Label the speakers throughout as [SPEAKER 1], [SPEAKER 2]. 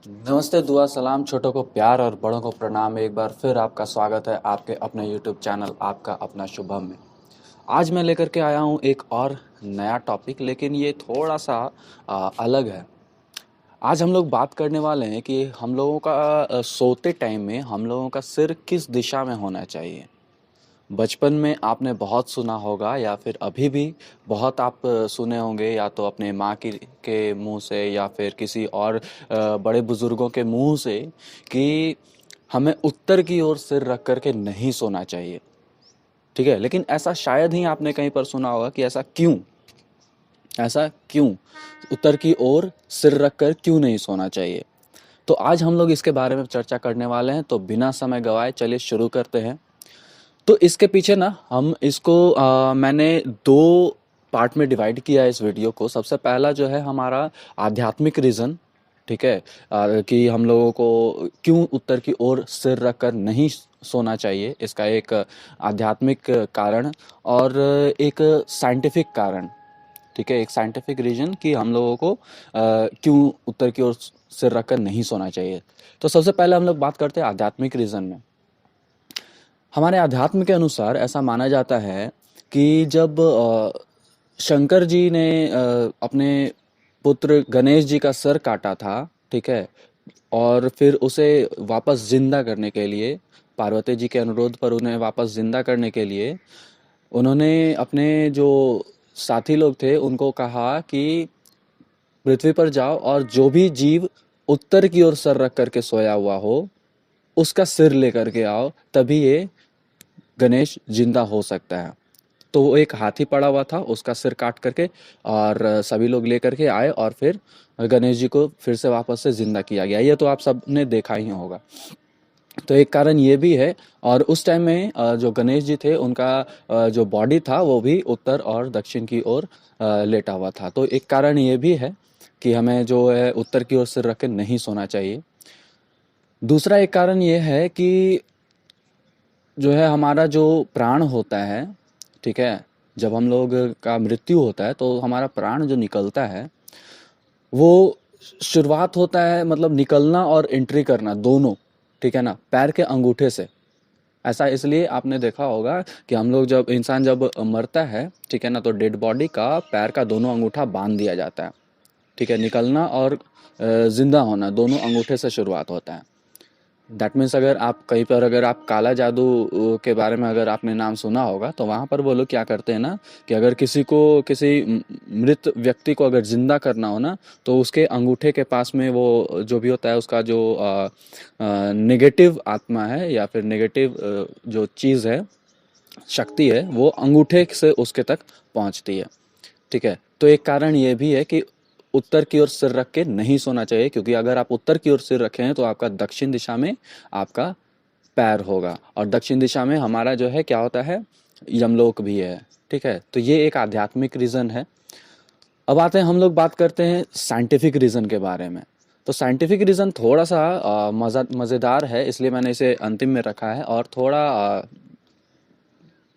[SPEAKER 1] नमस्ते, दुआ सलाम, छोटों को प्यार और बड़ों को प्रणाम। एक बार फिर आपका स्वागत है आपके अपने यूट्यूब चैनल आपका अपना शुभम में। आज मैं लेकर के आया हूँ एक और नया टॉपिक, लेकिन ये थोड़ा सा अलग है। आज हम लोग बात करने वाले हैं कि हम लोगों का सोते टाइम में हम लोगों का सिर किस दिशा में होना चाहिए। बचपन में आपने बहुत सुना होगा या फिर अभी भी बहुत आप सुने होंगे, या तो अपने माँ की के मुंह से या फिर किसी और बड़े बुजुर्गों के मुंह से, कि हमें उत्तर की ओर सिर रख करके नहीं सोना चाहिए। ठीक है, लेकिन ऐसा शायद ही आपने कहीं पर सुना होगा कि ऐसा क्यों उत्तर की ओर सिर रख कर क्यों नहीं सोना चाहिए। तो आज हम लोग इसके बारे में चर्चा करने वाले हैं, तो बिना समय गवाए चलिए शुरू करते हैं। तो इसके पीछे ना हम इसको मैंने दो पार्ट में डिवाइड किया है इस वीडियो को। सबसे पहला जो है हमारा आध्यात्मिक रीज़न, ठीक है, कि हम लोगों को क्यों उत्तर की ओर सिर रखकर नहीं सोना चाहिए, इसका एक आध्यात्मिक कारण और एक साइंटिफिक कारण। ठीक है, एक साइंटिफिक रीजन कि हम लोगों को क्यों उत्तर की ओर सिर रखकर नहीं सोना चाहिए। तो सबसे पहले हम लोग बात करते हैं आध्यात्मिक रीजन में। हमारे अध्यात्म के अनुसार ऐसा माना जाता है कि जब शंकर जी ने अपने पुत्र गणेश जी का सर काटा था, ठीक है, और फिर उसे वापस जिंदा करने के लिए, पार्वती जी के अनुरोध पर उन्हें वापस जिंदा करने के लिए, उन्होंने अपने जो साथी लोग थे उनको कहा कि पृथ्वी पर जाओ और जो भी जीव उत्तर की ओर सर रख करके सोया हुआ हो उसका सिर लेकर के आओ, तभी ये गणेश जिंदा हो सकता है। तो वो एक हाथी पड़ा हुआ था, उसका सिर काट करके और सभी लोग लेकर के आए और फिर गणेश जी को फिर से वापस से जिंदा किया गया। ये तो आप सबने देखा ही होगा। तो एक कारण ये भी है। और उस टाइम में जो गणेश जी थे उनका जो बॉडी था वो भी उत्तर और दक्षिण की ओर लेटा हुआ था। तो एक कारण ये भी है कि हमें जो है उत्तर की ओर सिर रख के नहीं सोना चाहिए। दूसरा एक कारण ये है कि जो है हमारा जो प्राण होता है, ठीक है, जब हम लोग का मृत्यु होता है तो हमारा प्राण जो निकलता है वो शुरुआत होता है, मतलब निकलना और एंट्री करना दोनों, ठीक है ना, पैर के अंगूठे से। ऐसा इसलिए आपने देखा होगा कि हम लोग जब इंसान जब मरता है, ठीक है ना, तो डेड बॉडी का पैर का दोनों अंगूठा बांध दिया जाता है। ठीक है, निकलना और जिंदा होना दोनों अंगूठे से शुरुआत होता है। दैट मीन्स अगर आप कहीं पर, अगर आप काला जादू के बारे में अगर आपने नाम सुना होगा, तो वहाँ पर वो लोग क्या करते हैं ना, कि अगर किसी को, किसी मृत व्यक्ति को अगर जिंदा करना हो ना, तो उसके अंगूठे के पास में वो जो भी होता है उसका जो नेगेटिव आत्मा है या फिर नेगेटिव जो चीज़ है, शक्ति है, वो अंगूठे से उसके तक पहुँचती है। ठीक है, तो एक कारण ये भी है कि उत्तर की ओर सिर रख के नहीं सोना चाहिए, क्योंकि अगर आप उत्तर की ओर सिर रखे हैं तो आपका दक्षिण दिशा में आपका पैर होगा, और दक्षिण दिशा में हमारा जो है क्या होता है, यमलोक भी है। ठीक है, तो ये एक आध्यात्मिक रीज़न है। अब आते हैं, हम लोग बात करते हैं साइंटिफिक रीज़न के बारे में। तो साइंटिफिक रीज़न थोड़ा सा मज़ेदार है, इसलिए मैंने इसे अंतिम में रखा है, और थोड़ा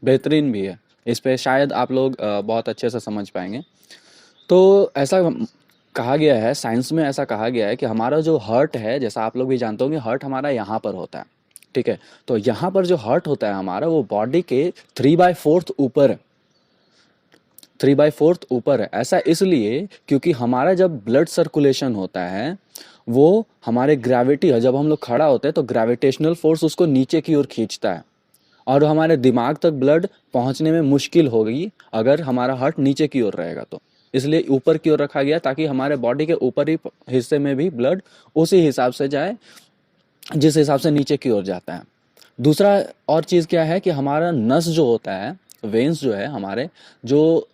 [SPEAKER 1] बेहतरीन भी है। इस पे शायद आप लोग बहुत अच्छे से समझ पाएंगे। तो ऐसा कहा गया है, साइंस में ऐसा कहा गया है कि हमारा जो हार्ट है, जैसा आप लोग भी जानते होंगे, हार्ट हमारा यहाँ पर होता है। ठीक है, तो यहाँ पर जो हार्ट होता है हमारा, वो बॉडी के 3/4 ऊपर है। 3/4 ऊपर है। ऐसा इसलिए क्योंकि हमारा जब ब्लड सर्कुलेशन होता है, वो हमारे ग्रेविटी है, जब हम लोग खड़ा होते हैं तो ग्रेविटेशनल फोर्स उसको नीचे की ओर खींचता है, और हमारे दिमाग तक ब्लड पहुंचने में मुश्किल होगी अगर हमारा हार्ट नीचे की ओर रहेगा। तो इसलिए ऊपर की ओर रखा गया, ताकि हमारे बॉडी के ऊपरी हिस्से में भी ब्लड उसी हिसाब से जाए जिस हिसाब से नीचे की ओर जाता है। दूसरा और चीज़ क्या है कि हमारा नस जो होता है, वेन्स जो है हमारे, जो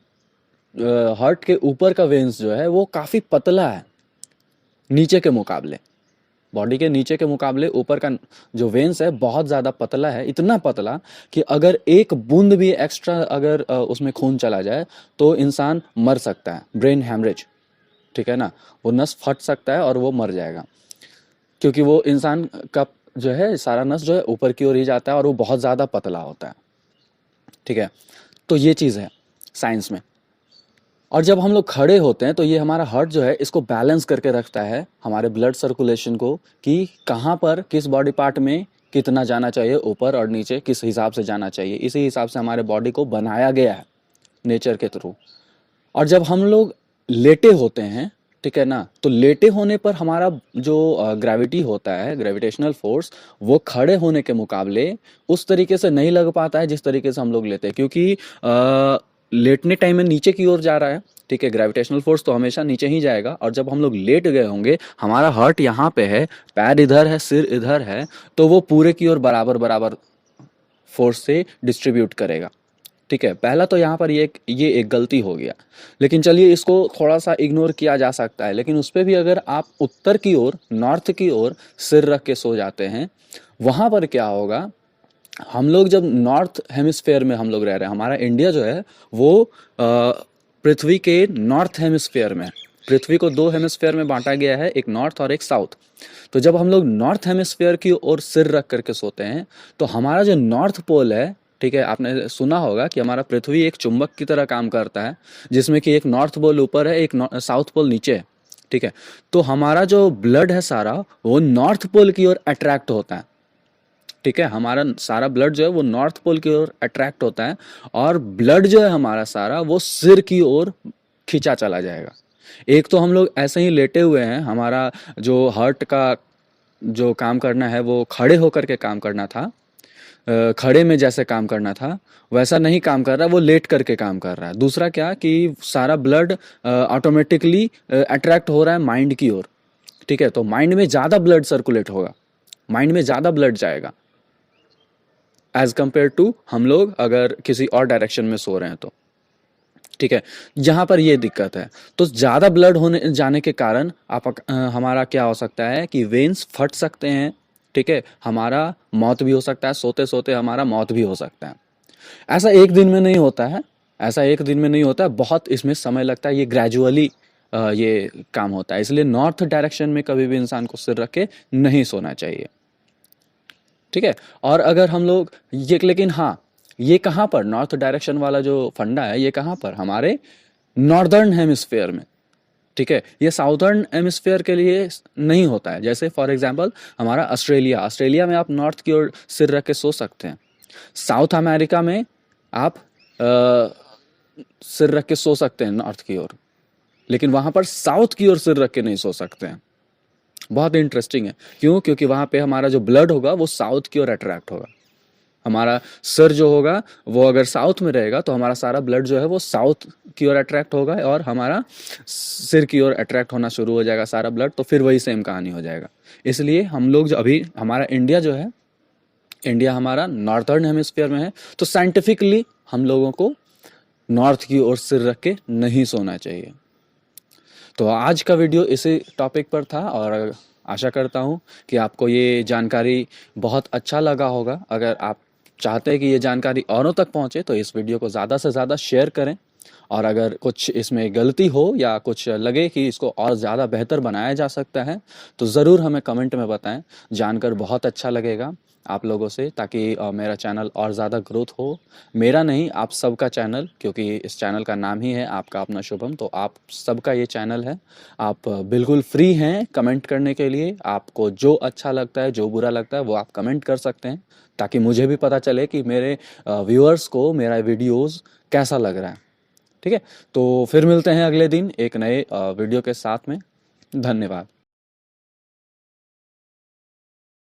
[SPEAKER 1] हार्ट के ऊपर का वेन्स जो है वो काफ़ी पतला है नीचे के मुकाबले। बॉडी के नीचे के मुकाबले ऊपर का जो वेन्स है बहुत ज़्यादा पतला है, इतना पतला कि अगर एक बूंद भी एक्स्ट्रा अगर उसमें खून चला जाए तो इंसान मर सकता है, ब्रेन हैमरेज। ठीक है ना, वो नस फट सकता है और वो मर जाएगा, क्योंकि वो इंसान का जो है सारा नस जो है ऊपर की ओर ही जाता है और वो बहुत ज़्यादा पतला होता है। ठीक है, तो ये चीज़ है साइंस में। और जब हम लोग खड़े होते हैं तो ये हमारा हार्ट जो है इसको बैलेंस करके रखता है हमारे ब्लड सर्कुलेशन को, कि कहाँ पर किस बॉडी पार्ट में कितना जाना चाहिए, ऊपर और नीचे किस हिसाब से जाना चाहिए। इसी हिसाब से हमारे बॉडी को बनाया गया है नेचर के थ्रू। और जब हम लोग लेटे होते हैं, ठीक है ना, तो लेटे होने पर हमारा जो ग्रेविटी होता है, ग्रेविटेशनल फोर्स, वो खड़े होने के मुकाबले उस तरीके से नहीं लग पाता है जिस तरीके से हम लोग लेते हैं, क्योंकि लेटने टाइम में नीचे की ओर जा रहा है, ठीक है, ग्रेविटेशनल फोर्स तो हमेशा नीचे ही जाएगा। और जब हम लोग लेट गए होंगे, हमारा हार्ट यहाँ पे है, पैर इधर है, सिर इधर है, तो वो पूरे की ओर बराबर बराबर फोर्स से डिस्ट्रीब्यूट करेगा, ठीक है। पहला तो यहाँ पर ये एक गलती हो गया, लेकिन चलिए इसको थोड़ा सा इग्नोर किया जा सकता है। लेकिन उस पर भी अगर आप उत्तर की ओर, नॉर्थ की ओर सिर रख के सो जाते हैं, वहाँ पर क्या होगा, हम लोग जब नॉर्थ हेमिस्फेयर में हम लोग रह रहे हैं, हमारा इंडिया जो है वो पृथ्वी के नॉर्थ हेमिस्फेयर में, पृथ्वी को दो हेमिस्फेयर में बांटा गया है, एक नॉर्थ और एक साउथ। तो जब हम लोग नॉर्थ हेमिस्फेयर की ओर सिर रख करके सोते हैं, तो हमारा जो नॉर्थ पोल है, ठीक है, आपने सुना होगा कि हमारा पृथ्वी एक चुंबक की तरह काम करता है, जिसमें कि एक नॉर्थ पोल ऊपर है, एक साउथ पोल नीचे है, ठीक है। तो हमारा जो ब्लड है सारा, वो नॉर्थ पोल की ओर अट्रैक्ट होता है, ठीक है। हमारा सारा ब्लड जो है वो नॉर्थ पोल की ओर अट्रैक्ट होता है, और ब्लड जो है हमारा सारा वो सिर की ओर खींचा चला जाएगा। एक तो हम लोग ऐसे ही लेटे हुए हैं, हमारा जो हार्ट का जो काम करना है वो खड़े होकर के काम करना था, खड़े में जैसे काम करना था वैसा नहीं काम कर रहा, वो लेट करके काम कर रहा है। दूसरा क्या कि सारा ब्लड ऑटोमेटिकली अट्रैक्ट हो रहा है माइंड की ओर, ठीक है। तो माइंड में ज़्यादा ब्लड सर्कुलेट होगा, माइंड में ज़्यादा ब्लड जाएगा एज कंपेयर टू हम लोग अगर किसी और डायरेक्शन में सो रहे हैं तो, ठीक है। यहाँ पर ये दिक्कत है। तो ज़्यादा ब्लड होने जाने के कारण हमारा क्या हो सकता है कि वेन्स फट सकते हैं, ठीक है, हमारा मौत भी हो सकता है, सोते सोते हमारा मौत भी हो सकता है। ऐसा एक दिन में नहीं होता है, ऐसा एक दिन में नहीं होता है, बहुत इसमें समय लगता है, ये ग्रेजुअली ये काम होता है। इसलिए नॉर्थ डायरेक्शन में कभी भी इंसान को सिर रख के नहीं सोना चाहिए, ठीक है। और अगर हम लोग ये, लेकिन हाँ, ये कहाँ पर, नॉर्थ डायरेक्शन वाला जो फंडा है ये कहाँ पर, हमारे नॉर्दर्न हेमिस्फेयर में, ठीक है। ये साउदर्न हेमिस्फेयर के लिए नहीं होता है। जैसे फॉर एग्जांपल हमारा ऑस्ट्रेलिया, ऑस्ट्रेलिया में आप नॉर्थ की ओर सिर रख के सो सकते हैं। साउथ अमेरिका में आप सिर रख के सो सकते हैं नॉर्थ की ओर, लेकिन वहाँ पर साउथ की ओर सिर रख के नहीं सो सकते हैं। बहुत इंटरेस्टिंग है, क्यों? क्योंकि वहाँ पे हमारा जो ब्लड होगा वो साउथ की ओर अट्रैक्ट होगा। हमारा सिर जो होगा वो अगर साउथ में रहेगा तो हमारा सारा ब्लड जो है वो साउथ की ओर अट्रैक्ट होगा, और हमारा सिर की ओर अट्रैक्ट होना शुरू हो जाएगा सारा ब्लड, तो फिर वही सेम कहानी हो जाएगा। इसलिए हम लोग जो अभी, हमारा इंडिया जो है, इंडिया हमारा नॉर्थर्न हेमिस्फीयर में है, तो साइंटिफिकली हम लोगों को नॉर्थ की ओर सिर रख के नहीं सोना चाहिए। तो आज का वीडियो इसी टॉपिक पर था, और आशा करता हूँ कि आपको ये जानकारी बहुत अच्छा लगा होगा। अगर आप चाहते हैं कि ये जानकारी औरों तक पहुँचे तो इस वीडियो को ज़्यादा से ज़्यादा शेयर करें, और अगर कुछ इसमें गलती हो या कुछ लगे कि इसको और ज़्यादा बेहतर बनाया जा सकता है तो ज़रूर हमें कमेंट में बताएं। जानकर बहुत अच्छा लगेगा आप लोगों से, ताकि मेरा चैनल और ज़्यादा ग्रोथ हो। मेरा नहीं, आप सबका चैनल, क्योंकि इस चैनल का नाम ही है आपका अपना शुभम, तो आप सबका ये चैनल है। आप बिल्कुल फ्री हैं कमेंट करने के लिए। आपको जो अच्छा लगता है, जो बुरा लगता है, वो आप कमेंट कर सकते हैं, ताकि मुझे भी पता चले कि मेरे व्यूअर्स को मेरा वीडियोज़ कैसा लग रहा है, ठीक है। तो फिर मिलते हैं अगले दिन एक नए वीडियो के साथ में। धन्यवाद।